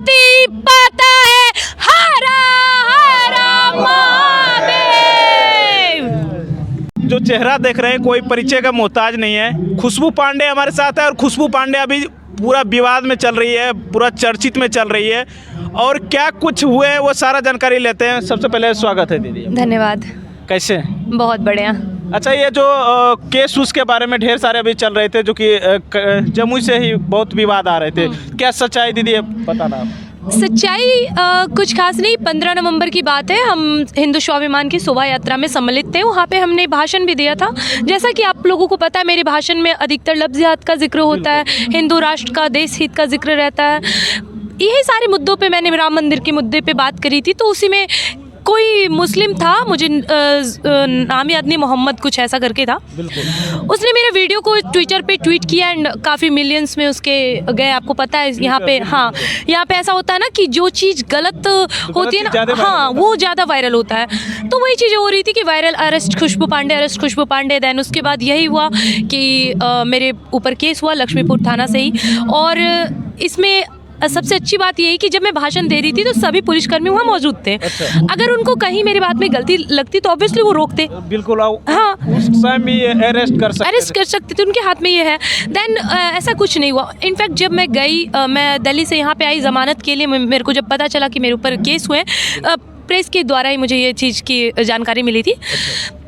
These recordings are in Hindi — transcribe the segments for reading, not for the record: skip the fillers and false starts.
गणपति पाता है, हरा हरा महादेव। जो चेहरा देख रहे हैं कोई परिचय का मोहताज नहीं है। खुशबू पांडे हमारे साथ है और खुशबू पांडे अभी पूरा विवाद में चल रही है, पूरा चर्चित में चल रही है और क्या कुछ हुए वो सारा जानकारी लेते हैं। सबसे पहले स्वागत है दीदी। धन्यवाद। कैसे? बहुत बढ़िया। अच्छा, ये जो केस उसके बारे में ढेर सारे अभी चल रहे थे जो कि जमुई से ही बहुत विवाद आ रहे थे, क्या सच्चाई दीदी बताना आप? सच्चाई कुछ खास नहीं। 15 नवंबर की बात है, हम हिंदू स्वाभिमान की शोभा यात्रा में सम्मिलित थे। वहाँ पे हमने भाषण भी दिया था। जैसा कि आप लोगों को पता है, मेरे भाषण में अधिकतर लफ्ज़ जिहाद का जिक्र होता है, हिंदू राष्ट्र का, देश हित का जिक्र रहता है। यही सारे मुद्दों पे मैंने राम मंदिर के मुद्दे पे बात करी थी। तो उसी में कोई मुस्लिम था, मुझे नाम याद नहीं, मोहम्मद कुछ ऐसा करके था, उसने मेरे वीडियो को ट्विटर पे ट्वीट किया एंड काफ़ी मिलियंस में उसके गए। आपको पता है यहाँ पे, हाँ, यहाँ पे ऐसा होता है ना कि जो चीज़ गलत होती है ना, हाँ, वो ज़्यादा वायरल होता है। तो वही चीज़ें हो रही थी कि वायरल अरेस्ट खुशबू पांडे, अरेस्ट खुशबू पांडे। देन उसके बाद यही हुआ कि मेरे ऊपर केस हुआ लक्ष्मीपुर थाना से ही। और इसमें सबसे अच्छी बात यही कि जब मैं भाषण दे रही थी तो सभी पुलिसकर्मी वहाँ मौजूद थे। अच्छा। अगर उनको कहीं मेरी बात में गलती लगती तो ऑब्वियसली वो रोकते। बिल्कुल। हाँ, उस समय ही अरेस्ट कर सकते थे, उनके हाथ में ये है। देन ऐसा कुछ नहीं हुआ। इनफैक्ट जब मैं गई, मैं दिल्ली से यहाँ पे आई ज़मानत के लिए, मेरे को जब पता चला कि मेरे ऊपर केस हुए, प्रेस के द्वारा ही मुझे ये चीज़ की जानकारी मिली थी।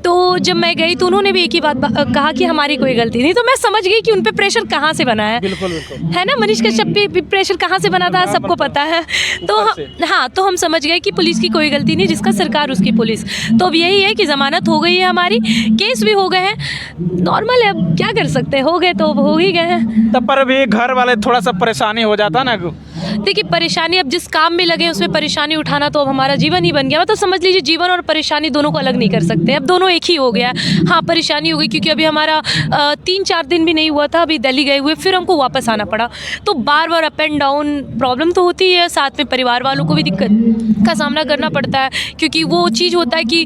तो जब मैं गई तो उन्होंने भी एक ही बात कहा कि हमारी कोई गलती नहीं। तो मैं समझ गई कि उन पे प्रेशर कहाँ से बना है। बिल्कुल। है ना, मनीष कश्यप पे प्रेशर कहाँ से बना था सबको पता है। तो हाँ, तो हम समझ गए कि पुलिस की कोई गलती नहीं, जिसका सरकार उसकी पुलिस। तो अब यही है कि ज़मानत हो गई है हमारी, केस भी हो गए हैं, नॉर्मल है, अब क्या कर सकते हैं, हो गए तो हो ही गए हैं। तब पर भी घर वाले थोड़ा सा परेशानी हो जाता ना। देखिए, परेशानी, अब जिस काम में लगे उसमें परेशानी उठाना तो अब हमारा जीवन ही बन गया। मतलब समझ लीजिए, जीवन और परेशानी दोनों को अलग नहीं कर सकते, अब दोनों एक ही हो गया है। हाँ, परेशानी हो गई क्योंकि अभी हमारा 3-4 दिन भी नहीं हुआ था अभी दिल्ली गए हुए, फिर हमको वापस आना पड़ा। तो बार बार अप एंड डाउन प्रॉब्लम तो होती है, साथ में परिवार वालों को भी दिक्कत का सामना करना पड़ता है। क्योंकि वो चीज़ होता है कि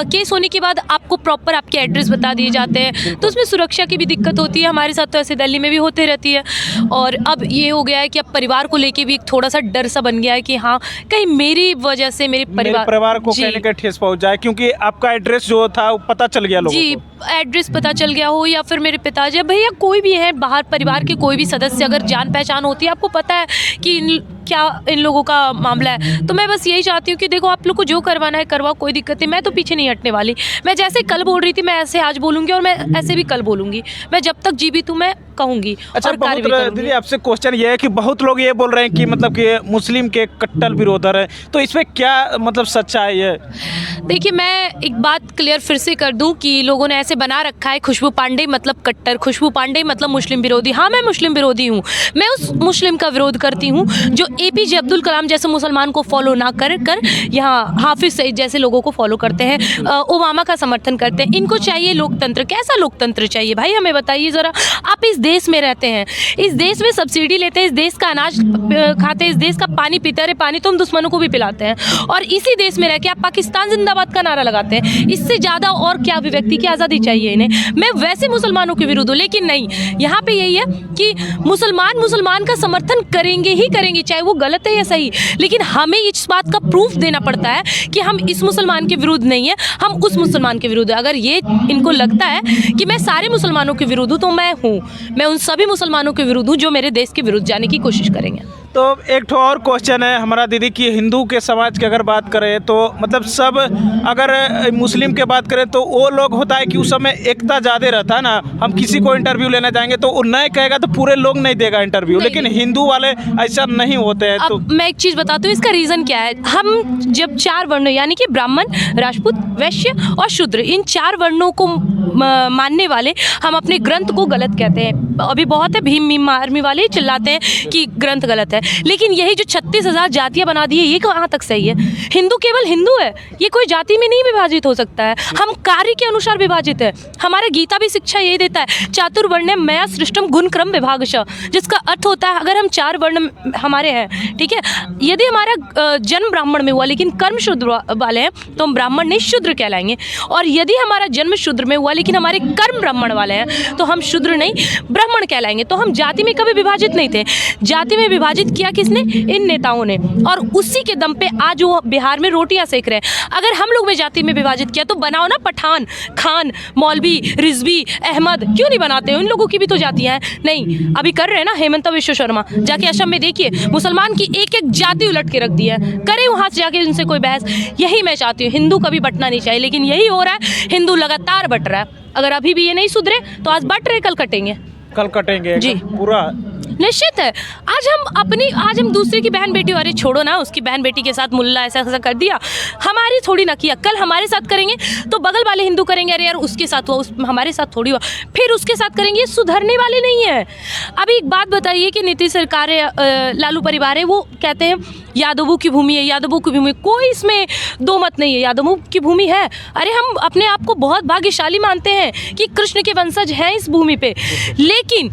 केस होने के बाद आपको प्रॉपर आपके एड्रेस बता दिए जाते हैं, तो उसमें सुरक्षा की भी दिक्कत होती है। हमारे साथ तो ऐसे दिल्ली में भी होते रहती है। और अब ये हो गया है कि अब परिवार को लेके भी एक थोड़ा सा डर सा बन गया है कि हाँ, कहीं मेरी वजह से मेरे परिवार को कहीं ना कहीं ठेस पहुंच जाए, क्योंकि आपका एड्रेस जो था वो पता चल गया लोगों जी, को। एड्रेस पता चल गया हो, या फिर मेरे पिताजी, भैया कोई भी है बाहर, परिवार के कोई भी सदस्य, अगर जान पहचान होती है, आपको पता है कि क्या इन लोगों का मामला है। तो मैं बस यही चाहती हूँ कि देखो, आप लोग को जो करवाना है करवाओ, कोई दिक्कत नहीं, मैं तो पीछे नहीं हटने वाली। मैं जैसे कल बोल रही थी, मैं ऐसे आज बोलूँगी और मैं ऐसे भी कल बोलूँगी। मैं जब तक जीवित हूँ मैं कहूँगी। अच्छा, दीदी आपसे क्वेश्चन ये है कि बहुत लोग ये बोल रहे हैं कि मतलब कि मुस्लिम के कट्टर विरोधर है, तो इसमें क्या मतलब सच्चाई है? देखिए, मैं एक बात क्लियर फिर से कर दूं कि लोगों ने ऐसे बना रखा है, खुशबू पांडे मतलब कट्टर, खुशबू पांडे मतलब मुस्लिम विरोधी। हाँ, मैं मुस्लिम विरोधी हूँ। मैं उस मुस्लिम का विरोध करती हूँ जो APJ अब्दुल कलाम जैसे मुसलमान को फॉलो ना कर यहाँ हाफिज सईद जैसे लोगों को फॉलो करते हैं, ओबामा का समर्थन करते हैं। इनको चाहिए लोकतंत्र। कैसा लोकतंत्र चाहिए भाई, हमें बताइए ज़रा। आप इस देश में रहते हैं, इस देश में सब्सिडी लेते हैं, इस देश का अनाज खाते हैं, इस देश का पानी पीते हैं। पानी तो हम दुश्मनों को भी पिलाते हैं, और इसी देश में रह के आप पाकिस्तान जिंदाबाद का नारा लगाते हैं। इससे ज़्यादा और क्या अभिव्यक्ति की आज़ादी चाहिए इन्हें। मैं वैसे मुसलमानों के विरुद्ध हूँ, लेकिन नहीं, यहाँ पे यही है कि मुसलमान का समर्थन करेंगे ही करेंगे, चाहे वो गलत है या सही। लेकिन हमें इस बात का प्रूफ देना पड़ता है कि हम इस मुसलमान के विरुद्ध नहीं है, हम उस मुसलमान के विरुद्ध है। अगर ये इनको लगता है कि मैं सारे मुसलमानों के विरुद्ध हूँ, तो मैं उन सभी मुसलमानों के विरुद्ध हूँ जो मेरे देश के विरुद्ध जाने की कोशिश करेंगे। तो एक ठो और क्वेश्चन है हमारा दीदी कि हिंदू के समाज की अगर बात करें तो मतलब सब, अगर मुस्लिम के बात करें तो वो लोग होता है कि उस समय एकता ज़्यादा रहता है ना। हम किसी को इंटरव्यू लेने जाएंगे तो वो नहीं कहेगा तो पूरे लोग नहीं देगा इंटरव्यू, लेकिन हिंदू वाले ऐसा नहीं होते हैं। तो मैं एक चीज़ बताती हूँ, इसका रीज़न क्या है। हम जब 4 वर्ण यानी कि ब्राह्मण, राजपूत, वैश्य और शूद्र, इन 4 वर्णों को मानने वाले हम अपने ग्रंथ को गलत कहते हैं। अभी बहुत है, भीम आर्मी वाले चिल्लाते हैं कि ग्रंथ गलत है, लेकिन यही जो 36,000 जातियाँ बना दी है, ये कहाँ तक सही है? हिंदू केवल हिंदू है, ये कोई जाति में नहीं विभाजित हो सकता है। हम कार्य के अनुसार विभाजित है। हमारा गीता भी शिक्षा यही देता है, चातुर्वर्ण्यम मया सृष्टम गुण क्रम विभागशः, जिसका अर्थ होता है अगर हम 4 वर्ण हमारे हैं, ठीक है, यदि हमारा जन्म ब्राह्मण में हुआ लेकिन कर्म शूद्र वाले हैं तो हम ब्राह्मण नहीं शूद्र कहलाएंगे। और यदि हमारा जन्म शूद्र में हुआ लेकिन हमारे कर्म ब्राह्मण वाले हैं तो हम शूद्र नहीं ब्राह्मण कहलाएंगे। तो हम जाति में कभी विभाजित नहीं थे। जाति में विभाजित विभाजित किया किसने? इन नेताओं ने। और उसी के दम पे आज वो बिहार में रोटियां सेक रहे हैं। अगर हम लोग में जाति में विभाजित किया तो बनाओ ना पठान, खान, मौलवी, रिजवी, अहमद, क्यों नहीं बनाते? उन लोगों की भी तो जातियां हैं। नहीं, अभी कर रहे हैं ना हेमंत विश्व शर्मा, जाके असम में देखिए मुसलमान की एक एक जाति उलट के रख दी है। करे वहाँ से जाके उनसे कोई बहस। यही मैं चाहती हूँ, हिंदू कभी बंटना नहीं चाहिए, लेकिन यही हो रहा है, हिंदू लगातार बंट रहा है। अगर अभी भी ये नहीं सुधरे तो आज बंट रहे, कल कटेंगे। कल कटेंगे जी। पूरा निश्चित है। आज हम दूसरे की बहन बेटी, अरे छोड़ो ना, उसकी बहन बेटी के साथ मुल्ला ऐसा ऐसा कर दिया, हमारी थोड़ी ना किया, कल हमारे साथ करेंगे तो बगल वाले हिंदू करेंगे, अरे यार उसके साथ हुआ, हमारे साथ थोड़ी हुआ, फिर उसके साथ करेंगे। ये सुधरने वाले नहीं है। अभी एक बात बताइए कि नीतीश सरकार है, लालू परिवार है, वो कहते हैं यादवों की भूमि है, यादवों की भूमि, कोई इसमें दो मत नहीं है, यादवों की भूमि है। अरे हम अपने आप को बहुत भाग्यशाली मानते हैं कि कृष्ण के वंशज हैं इस भूमि पे, लेकिन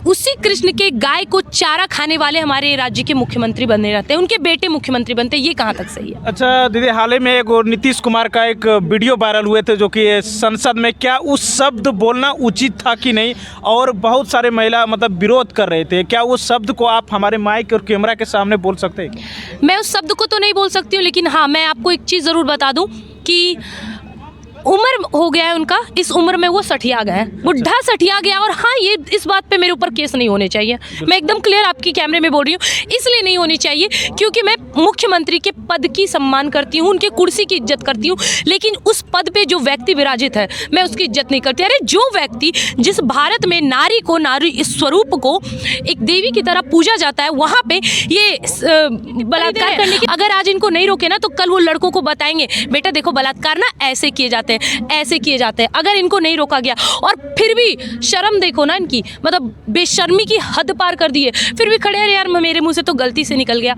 उसी कृष्ण के गाय को चारा खाने वाले हमारे राज्य के मुख्यमंत्री बने रहते हैं, उनके बेटे मुख्यमंत्री बनते हैं। ये कहाँ तक सही है? अच्छा दीदी, हाल ही में एक और नीतीश कुमार का एक वीडियो वायरल हुए थे जो कि संसद में, क्या उस शब्द बोलना उचित था कि नहीं? और बहुत सारे महिला मतलब विरोध कर रहे थे, क्या उस शब्द को आप हमारे माइक और कैमरा के सामने बोल सकते हैं? मैं उस शब्द को तो नहीं बोल सकती हूँ, लेकिन हाँ, मैं आपको एक चीज़ ज़रूर बता दूँ कि उम्र हो गया है उनका, इस उम्र में वो सठिया गए हैं, बुढ़ा सठिया गया। और हाँ, ये इस बात पे मेरे ऊपर केस नहीं होने चाहिए। मैं एकदम क्लियर आपकी कैमरे में बोल रही हूँ, इसलिए नहीं होनी चाहिए क्योंकि मैं मुख्यमंत्री के पद की सम्मान करती हूँ, उनके कुर्सी की इज्जत करती हूँ, लेकिन उस पद पे जो व्यक्ति विराजित है मैं उसकी इज्जत नहीं करती। अरे जो व्यक्ति, जिस भारत में नारी को, नारी इस स्वरूप को एक देवी की तरह पूजा जाता है, वहाँ पे ये बलात्कार करने की, अगर आज इनको नहीं रोके ना तो कल वो लड़कों को बताएंगे, बेटा देखो बलात्कार ना ऐसे किए जाते हैं, ऐसे किए जाते हैं। अगर इनको नहीं रोका गया, और फिर भी शर्म देखो ना इनकी, मतलब बेशर्मी की हद पार कर दी है, फिर भी खड़े हैं, यार मेरे मुंह से तो गलती से निकल गया,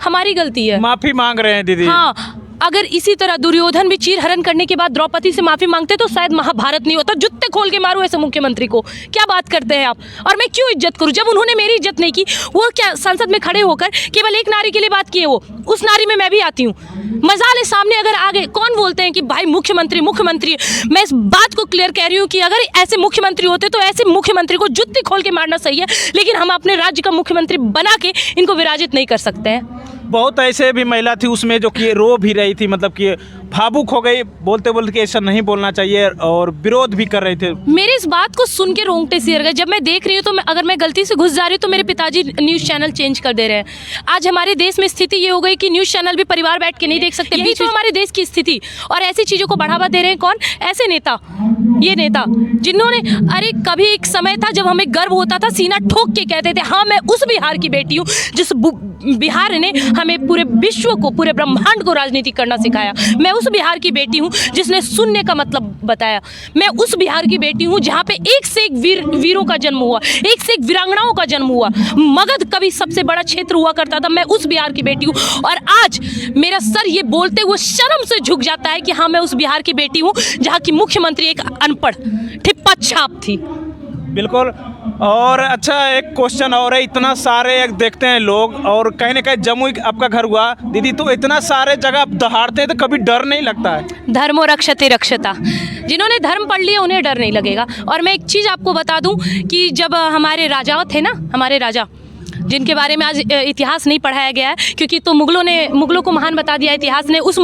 हमारी गलती है, माफी मांग रहे हैं दीदी। हाँ, अगर इसी तरह दुर्योधन भी चीर हरण करने के बाद द्रौपदी से माफी मांगते तो शायद महाभारत नहीं होता। जुत्ते खोल के मारो ऐसे मुख्यमंत्री को, क्या बात करते हैं आप? और मैं क्यों इज्जत करूं जब उन्होंने मेरी इज्जत नहीं की? वो क्या संसद में खड़े होकर केवल एक नारी के लिए बात किए, वो उस नारी में मैं भी आती हूँ, मजाल सामने अगर आगे कौन बोलते हैं कि भाई मुख्यमंत्री मुख्यमंत्री। मैं इस बात को क्लियर कह रही हूँ कि अगर ऐसे मुख्यमंत्री होते तो ऐसे मुख्यमंत्री को जुत्ते खोल के मारना सही है, लेकिन हम अपने राज्य का मुख्यमंत्री बना के इनको विराजित नहीं कर सकते हैं। बहुत ऐसे भी महिला थी उसमें जो कि रो भी रही थी, मतलब कि भावुक हो गई बोलते बोलते कि ऐसा नहीं बोलना चाहिए, और विरोध भी कर रहे थे। मेरी इस बात को सुन के रोंगटे सिर गए। जब मैं देख रही हूँ तो अगर मैं गलती से घुस जा रही हूँ तो मेरे पिताजी न्यूज़ चैनल चेंज कर दे रहे हैं। आज हमारे देश में स्थिति ये हो गई कि न्यूज़ चैनल भी परिवार बैठ के नहीं देख सकते। बीच में हमारे देश की स्थिति, और ऐसी चीज़ों को बढ़ावा दे रहे हैं कौन? ऐसे नेता, ये नेता जिन्होंने, अरे कभी एक समय था जब हमें गर्व होता था, सीना ठोक के कहते थे हाँ मैं उस बिहार की बेटी हूँ जिस बिहार ने हमें पूरे विश्व को, पूरे ब्रह्मांड को राजनीति करना सिखाया। मैं उस बिहार की बेटी हूँ जिसने शून्य का मतलब बताया। मैं उस बिहार की बेटी हूँ जहाँ पे एक से एक वीरों का जन्म हुआ, एक से एक वीरांगनाओं का जन्म हुआ। मगध कभी सबसे बड़ा क्षेत्र हुआ करता था। मैं उस बिहार की बेटी हूँ, और आज मेरा सर ये बोलते हुए शर्म से झुक जाता है कि हाँ मैं उस बिहार की बेटी हूँ जहाँ की मुख्यमंत्री एक अनपढ़ ठिप्पा छाप थी। बिल्कुल। और अच्छा एक क्वेश्चन और है, इतना सारे एक देखते हैं लोग, और कहीं ना कहीं जमुई आपका घर हुआ दीदी, तो इतना सारे जगह आप दहाड़ते हैं तो कभी डर नहीं लगता है? धर्मो रक्षते रक्षता, जिन्होंने धर्म पढ़ लिया उन्हें डर नहीं लगेगा। और मैं एक चीज़ आपको बता दूं कि जब हमारे राजा थे ना, हमारे राजा जिनके बारे में आज इतिहास नहीं पढ़ाया गया है, क्योंकि तो मुगलों को महान बता दिया इतिहास ने। उस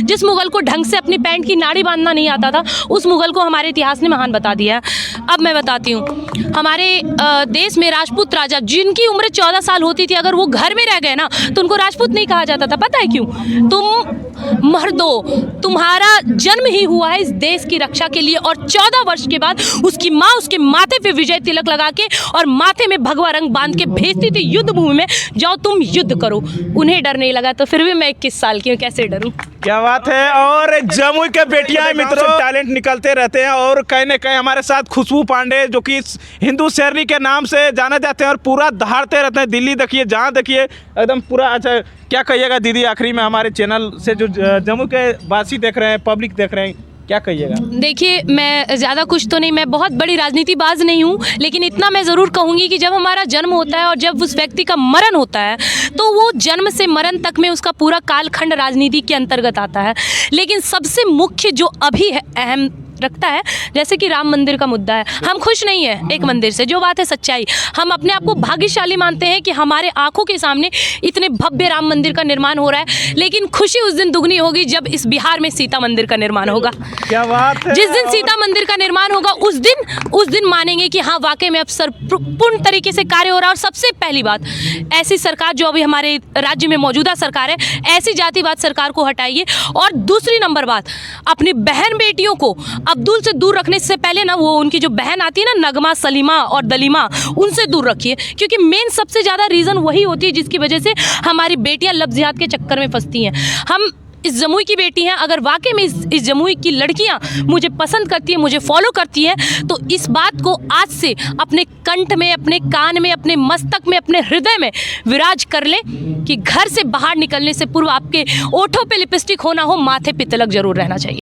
जिस मुगल को ढंग से अपनी पैंट की नाड़ी बांधना नहीं आता था, उस मुगल को हमारे इतिहास ने महान बता दिया है। अब मैं बताती हूँ, हमारे देश में राजपूत राजा जिनकी उम्र 14 साल होती थी, अगर वो घर में रह गए ना तो उनको राजपूत नहीं कहा जाता था। पता है क्यों? तुम मर्दो, तुम्हारा जन्म ही हुआ है इस देश की रक्षा के लिए, और 14 वर्ष के बाद उसकी माँ उसके माथे पे विजय तिलक लगा के और माथे में भगवा रंग बांध के भेजती थी युद्ध भूमि में, जाओ तुम युद्ध करो। उन्हें डर नहीं लगा, तो फिर भी मैं 21 साल की हूँ, कैसे डरूं? क्या बात है। और जमुई के बेटियां मित्रों टैलेंट निकलते रहते हैं, और कहीं ना कहीं हमारे साथ खुशबू पांडे जो कि हिंदू शेरनी के नाम से जाने जाते हैं, और पूरा दहाड़ते रहते हैं। दिल्ली देखिए, जहाँ देखिए एकदम पूरा। अच्छा क्या कहिएगा दीदी आखिरी में, हमारे चैनल से जो जम्मू के वासी देख रहे हैं, पब्लिक देख रहे हैं, क्या कहिएगा? देखिए, मैं ज़्यादा कुछ तो नहीं, मैं बहुत बड़ी राजनीतिबाज नहीं हूँ, लेकिन इतना मैं ज़रूर कहूँगी कि जब हमारा जन्म होता है और जब उस व्यक्ति का मरण होता है, तो वो जन्म से मरण तक में उसका पूरा कालखंड राजनीति के अंतर्गत आता है। लेकिन सबसे मुख्य जो अभी है अहम रखता है, जैसे कि राम मंदिर का मुद्दा है। हम खुश नहीं है एक मंदिर से, जो बात है सच्चाई। हम अपने आप को भाग्यशाली मानते हैं कि हमारे आंखों के सामने इतने भव्य राम मंदिर का निर्माण हो रहा है, लेकिन खुशी उस दिन दुगनी होगी जब इस बिहार में सीता मंदिर का निर्माण होगा। क्या बात है। जिस दिन सीता मंदिर का निर्माण होगा उस दिन मानेंगे कि हाँ वाकई में अब पूर्ण तरीके से कार्य हो रहा है। और सबसे पहली बात, ऐसी सरकार जो अभी हमारे राज्य में मौजूदा सरकार है, ऐसी जातिवाद सरकार को हटाइए। और दूसरी नंबर बात, अपनी बहन बेटियों को अब्दुल से दूर रखने से पहले ना, वो उनकी जो बहन आती है ना, नगमा, सलीमा और दलीमा, उनसे दूर रखिए, क्योंकि मेन सबसे ज़्यादा रीज़न वही होती है जिसकी वजह से हमारी बेटियां लव जिहाद के चक्कर में फंसती हैं। हम इस जमुई की बेटी हैं, अगर वाकई में इस जमुई की लड़कियां मुझे पसंद करती हैं, मुझे फॉलो करती हैं, तो इस बात को आज से अपने कंठ में, अपने कान में, अपने मस्तक में, अपने हृदय में विराज कर लें कि घर से बाहर निकलने से पूर्व आपके ओठों पे लिपस्टिक होना हो, माथे पे तिलक जरूर रहना चाहिए।